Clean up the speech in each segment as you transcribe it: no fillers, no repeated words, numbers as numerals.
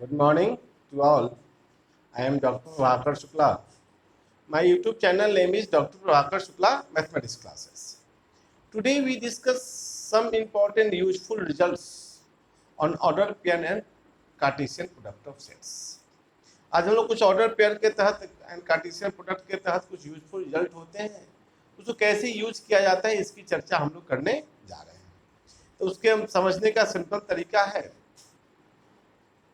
Good morning to all. I am Dr. Prabhakar Shukla. My YouTube channel name is Dr. Prabhakar Shukla Mathematics Classes. Today we discuss some important useful results on order pair and Cartesian product of sets. आज हम लोग कुछ order pair के तहत and Cartesian product के तहत कुछ useful result होते हैं, उसको कैसे यूज किया जाता है इसकी चर्चा हम लोग करने जा रहे हैं। तो उसके हम समझने का सिंपल तरीका है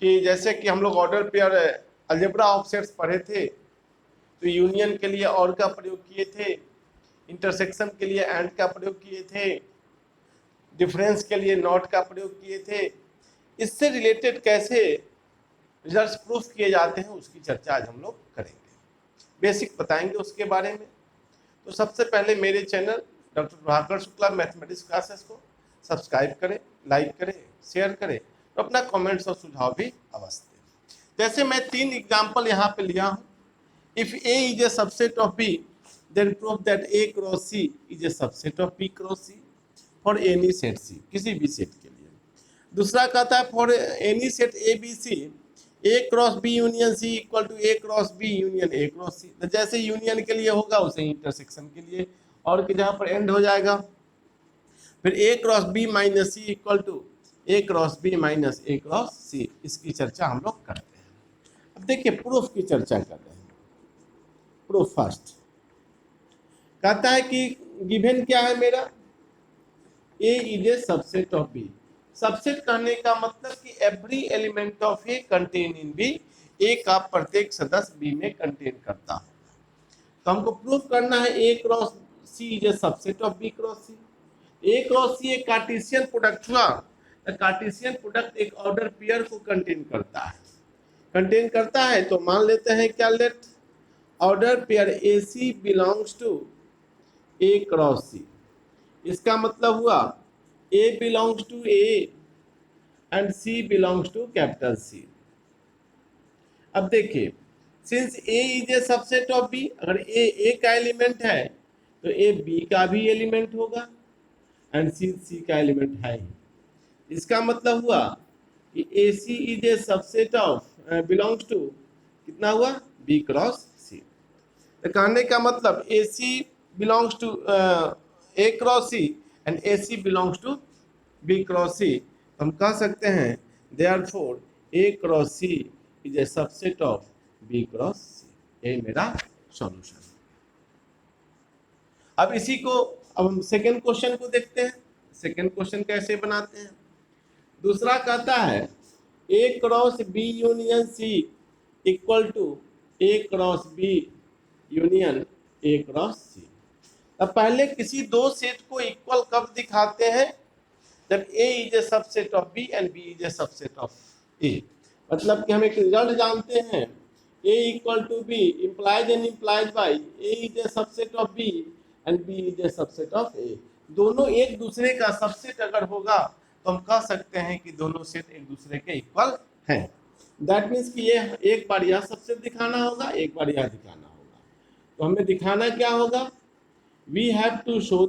कि जैसे कि हम लोग order pair algebra of sets पढ़े थे, तो यूनियन के लिए और का प्रयोग किए थे, इंटरसेक्शन के लिए एंड का प्रयोग किए थे, डिफरेंस के लिए नॉट का प्रयोग किए थे। इससे रिलेटेड कैसे रिजल्ट्स प्रूफ किए जाते हैं उसकी चर्चा आज हम लोग करेंगे, बेसिक बताएंगे उसके बारे में। तो सबसे पहले मेरे channel doctor Prabhakar Shukla mathematics classes को सब्सक्राइब करें, लाइक करें, शेयर करें और अपना कमेंट्स और सुझाव भी अवश्य दें। जैसे मैं 3 एग्जाम्पल यहाँ पे लिया हूँ। If A is a subset of B then prove that A cross C is a subset of B cross C for any set C, किसी भी सेट के लिए। दूसरा कहता है for any set A B C A cross B union C equal to A cross B union A cross C. तो जैसे union के लिए होगा उसे इंटरसेक्शन के लिए और कि जहाँ पर एंड हो जाएगा। फिर A cross B minus C equal to A cross B minus A cross C, इसकी चर्चा हम लोग करते हैं। अब देखिए प्रूफ की चर्चा कर रहे हैं। प्रूफ फर्स्ट कहता है कि गिवन क्या है मेरा, A is a subset of B. Subset कहने का मतलब कि every element of A contain in B, A का प्रत्येक सदस्य बी में कंटेन करता है। तो हमको प्रूफ करना है A cross C is a subset of B cross C. A cross C एक कार्टेशियन प्रोडक्ट हुआ। कार्टेशियन प्रोडक्ट एक ऑर्डर पेयर को कंटेन करता है। तो मान लेते हैं क्या, let order pair A C belongs to A cross C. इसका मतलब हुआ A belongs to A and C belongs to capital C। अब देखिए since A is a subset of B, अगर A का एलिमेंट है तो A B का भी एलिमेंट होगा एंड C का एलिमेंट है ही। इसका मतलब हुआ कि AC is a subset of belongs to कितना हुआ B क्रॉस C। तो कहने का मतलब AC belongs to A cross C and AC belongs to B cross C। हम कह सकते हैं therefore A cross C is a subset of B cross C। ये मेरा सॉल्यूशन। अब इसी को अब हम सेकेंड क्वेश्चन को देखते हैं। सेकेंड क्वेश्चन कैसे बनाते हैं। दूसरा कहता है A cross B union C equal to A cross B union A cross C। अब पहले किसी दो सेट को इक्वल कब दिखाते हैं, जब A is a subset of B and B is a subset of A। मतलब कि हम एक रिजल्ट जानते हैं A equal to B implies and implies by A is a subset of B and B is a subset of A। दोनों एक दूसरे का सबसेट अगर होगा तो हम कह सकते हैं कि दोनों सेट एक दूसरे के इक्वल हैं। दैट मीन्स कि ये एक बार यह सबसेट दिखाना होगा, एक बार यह दिखाना होगा। तो हमें दिखाना क्या होगा, we have to show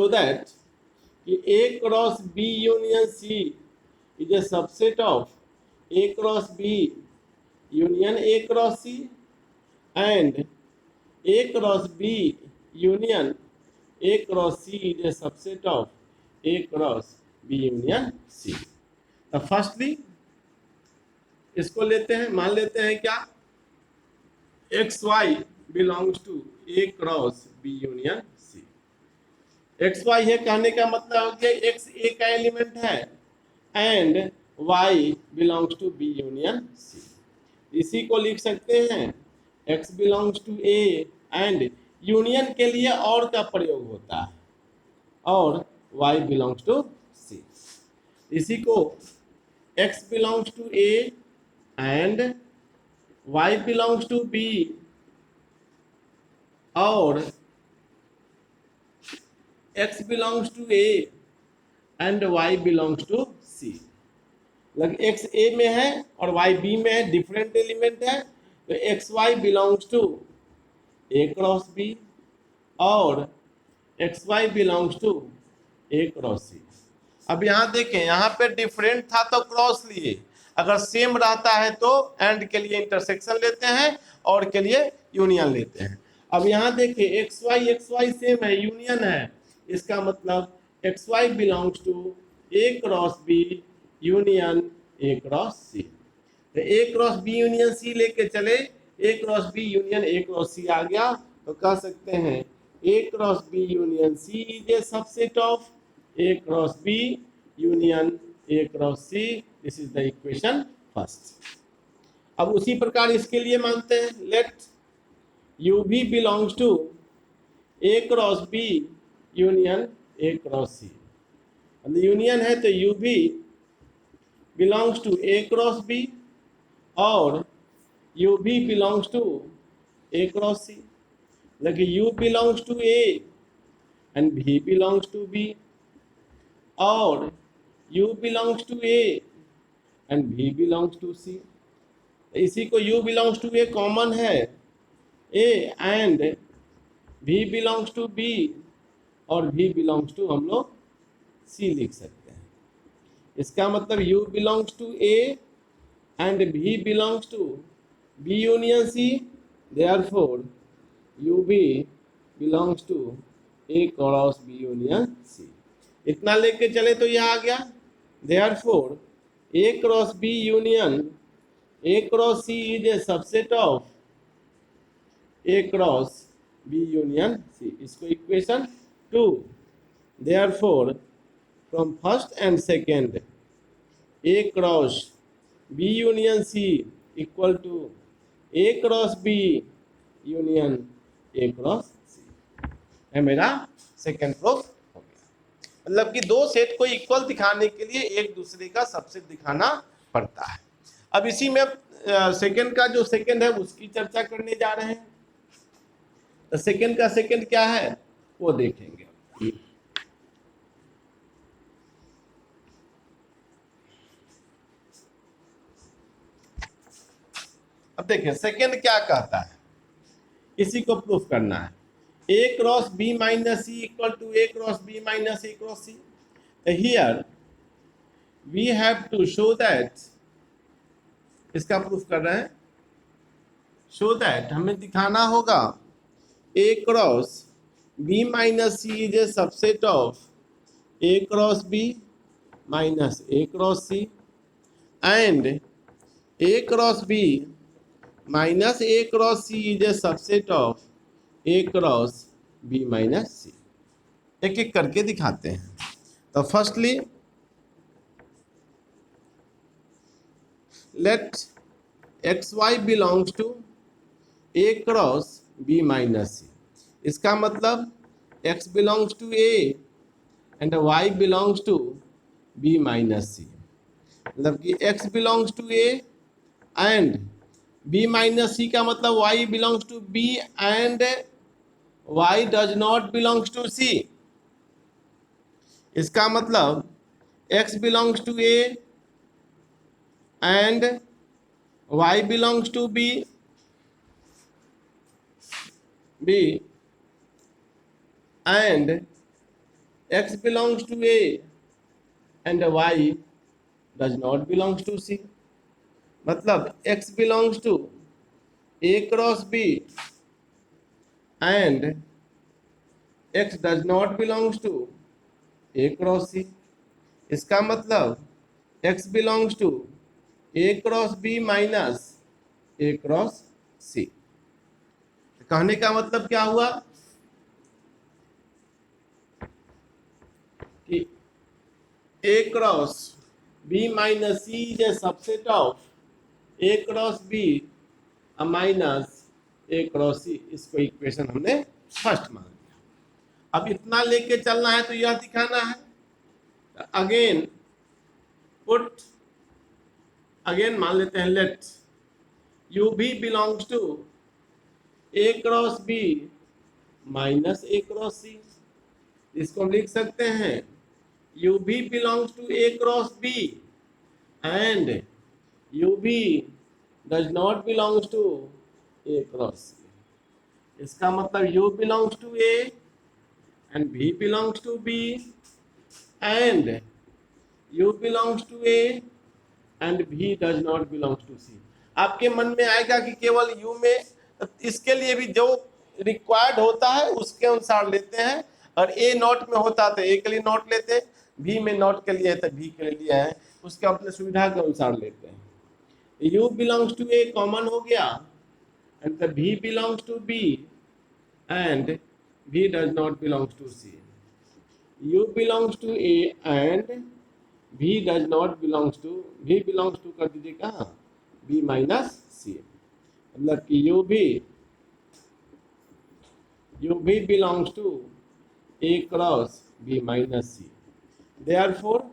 that A cross B union C is a subset of A cross B union A cross C and A cross B union A cross C is a subset of A cross B union C। तो firstly इसको लेते हैं, मान लेते हैं क्या, XY belongs to A cross B union C। XY है कहने का मतलब हो गया X A का एलिमेंट है and Y belongs to B union C। इसी को लिख सकते हैं X belongs to A and union के लिए और का प्रयोग होता है और Y belongs to C। इसी को X belongs to A and Y belongs to B और X belongs to A and Y belongs to C। लग X A में है और Y B में है, डिफरेंट एलिमेंट है, तो XY belongs to A cross B और XY belongs to A cross C। अब यहाँ देखें, यहाँ पे डिफरेंट था तो क्रॉस लिए, अगर सेम रहता है तो एंड के लिए इंटरसेक्शन लेते हैं और के लिए यूनियन लेते हैं। अब यहाँ देखिए एक्स वाई सेम है, यूनियन है, इसका मतलब X Y belongs to A cross B union A cross C. तो A cross B union C लेके चले, A cross B union A cross C आ गया, तो कह सकते हैं A cross B union C is a subset of A cross B union A cross C. This is the equation first. अब उसी प्रकार इसके लिए मानते हैं, लेट यू भी belongs to A cross B union A cross C. Union है तो यू भी belongs to A cross B और यू भी belongs to A cross C. लेकिन u belongs to A and v belongs to B और u belongs to A and V belongs to C। इसी को u belongs to A common है, A and V belongs to B और V belongs to हम लोग C लिख सकते हैं। इसका मतलब u belongs to A and V belongs to B union C, therefore UV belongs to A cross B union C। इतना लेके चले तो यह आ गया, therefore A cross B union A cross C is a subset of A cross B union C। इसको equation 2। therefore from first and second A cross B union C equal to A cross B union A cross C है मेरा second proof. मतलब कि दो set को equal दिखाने के लिए एक दूसरे का सबसेट दिखाना पड़ता है। अब इसी में सेकंड का जो सेकंड है उसकी चर्चा करने जा रहे हैं। तो सेकंड का सेकंड क्या है वो देखेंगे। अब देखें सेकंड क्या कहता है, इसी को प्रूफ करना है। A cross B minus C equal to A cross B minus A cross C। Here we have to show that, इसका प्रूफ कर रहे हैं, शो दैट हमें दिखाना होगा A cross B minus C is a subset of A cross B minus A cross C and A cross B minus A cross C is a subset of A cross B minus C। एक एक करके दिखाते हैं। तो firstly let x Y belongs to A cross B minus C। इसका मतलब x belongs to A and y belongs to B minus C। मतलब कि x belongs to A and B minus C का मतलब y belongs to B and y does not belongs to C। इसका मतलब x belongs to A and y belongs to B and x belongs to A and y does not belongs to C। मतलब x belongs to A cross B and x does not belongs to A cross C। इसका मतलब x belongs to A cross B minus A cross C। कहने का मतलब क्या हुआ कि A cross B minus C is a subset of A cross B minus A cross C। इसको equation हमने फर्स्ट मान लिया। अब इतना लेके चलना है तो यह दिखाना है। अगेन पुट, अगेन मान लेते हैं लेट यू भी belongs to A cross B minus A cross C। इसको हम लिख सकते हैं यू भी belongs to A cross B and U भी does not belongs to A cross C। इसका मतलब U belongs to A and V belongs to B and U belongs to A and B does not belongs to C। आपके मन में आएगा कि केवल U में, इसके लिए भी जो रिक्वायर्ड होता है उसके अनुसार लेते हैं, और A नॉट में होता तो A के लिए नॉट लेते हैं, B में नॉट के लिए है तो B के लिए है, उसके अपने सुविधा के अनुसार लेते हैं। U belongs to A common हो गया, and the B belongs to B and B does not belongs to C। U belongs to A and B does not belongs to, B belongs to कर दीजिए कहाँ, B minus C, मतलब कि U भी belongs to A cross B minus C। Therefore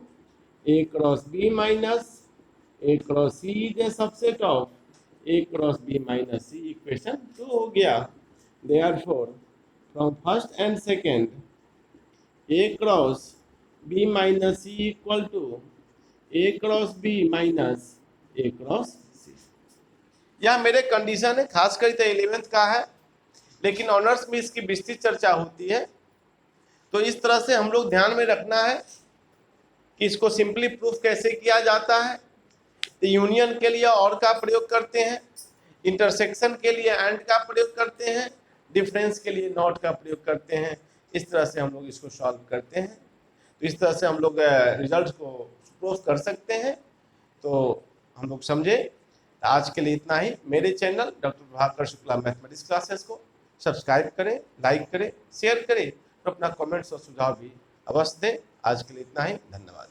A cross B minus A cross C is a subset of A cross B minus C। Equation 2 हो गया। Therefore from first and second A cross B minus C equal to A cross B minus A cross C। यह मेरे condition है, खास कर तो 11th का है, लेकिन ऑनर्स में इसकी विस्तृत चर्चा होती है। तो इस तरह से हम लोग ध्यान में रखना है कि इसको सिंपली प्रूफ कैसे किया जाता है। तो यूनियन के लिए और का प्रयोग करते हैं, इंटरसेक्शन के लिए एंड का प्रयोग करते हैं, डिफरेंस के लिए नॉट का प्रयोग करते हैं। इस तरह से हम लोग इसको सॉल्व करते हैं। तो इस तरह से हम लोग रिजल्ट को प्रूफ कर सकते हैं। तो हम लोग समझे। आज के लिए इतना ही। मेरे channel doctor Prabhakar Shukla mathematics classes को सब्सक्राइब करें, लाइक करें, शेयर करें और अपना कमेंट्स और सुझाव भी अवश्य दें। आज के लिए इतना ही, धन्यवाद।